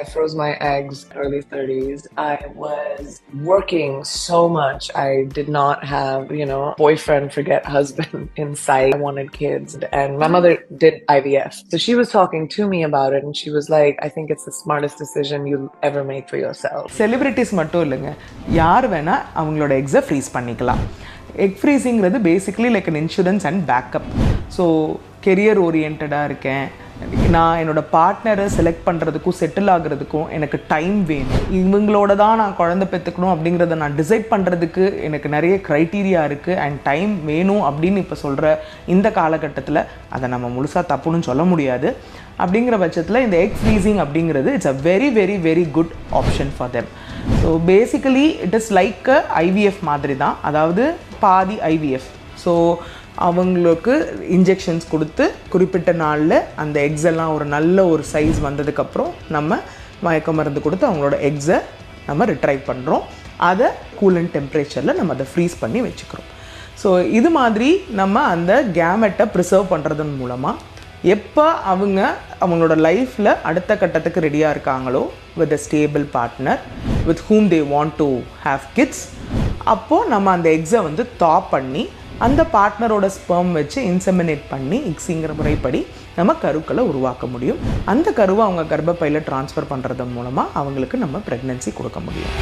I froze my eggs early 30s. I was working so much. I did not have, boyfriend, forget husband in sight. I wanted kids. And my mother did IVF. So she was talking to me about it and she was like, I think it's the smartest decision you'll ever make for yourself. Celebrities மட்டும் இல்லைங்க, யார் வேணால் அவங்களோட எக்ஸை freeze பண்ணிக்கலாம். Egg ஃப்ரீஸிங்கிறது basically like an insurance and backup. So career ஓரியன்டாக இருக்கேன், நான் என்னோடய பார்ட்னரை செலக்ட் பண்ணுறதுக்கும் செட்டில் ஆகிறதுக்கும் எனக்கு டைம் வேணும், இவங்களோட தான் நான் குழந்தை பெற்றுக்கணும் அப்படிங்கிறத நான் டிசைட் பண்ணுறதுக்கு எனக்கு நிறைய க்ரைட்டீரியா இருக்குது அண்ட் டைம் வேணும் அப்படின்னு இப்போ சொல்கிற இந்த காலகட்டத்தில் அதை நம்ம முழுசாக தப்புன்னு சொல்ல முடியாது. அப்படிங்கிற பட்சத்தில் இந்த எக் ஃப்ரீசிங் அப்படிங்கிறது it's a very very very good option for them. So basically it is like IVF மாதிரி தான், அதாவது பாதி ஐவிஎஃப். ஸோ அவங்களுக்கு இன்ஜெக்ஷன்ஸ் கொடுத்து குறிப்பிட்ட நாளில் அந்த எக்ஸ் எல்லாம் ஒரு நல்ல ஒரு சைஸ் வந்ததுக்கப்புறம் நம்ம மயக்க மருந்து கொடுத்து அவங்களோட எக்ஸை நம்ம ரிட்ரைவ் பண்ணுறோம். அதை கூலண்ட் டெம்பரேச்சரில் நம்ம அதை ஃப்ரீஸ் பண்ணி வச்சுக்கிறோம். ஸோ இது மாதிரி நம்ம அந்த கேமெட்டை ப்ரிசர்வ் பண்ணுறதன் மூலமாக எப்போ அவங்களோட லைஃப்பில் அடுத்த கட்டத்துக்கு ரெடியாக இருக்காங்களோ with a stable partner with whom they want to have kids, அப்போது நம்ம அந்த எக்ஸை வந்து தாப் பண்ணி அந்த பார்ட்னரோட ஸ்பெர்ம் வச்சு இன்செமினேட் பண்ணி இக்ஸிங்கிற முறைப்படி நம்ம கருக்களை உருவாக்க முடியும். அந்த கருவை அவங்க கர்ப்பப்பையில் ட்ரான்ஸ்ஃபர் பண்ணுறது மூலமாக அவங்களுக்கு நம்ம ப்ரெக்னென்சி கொடுக்க முடியும்.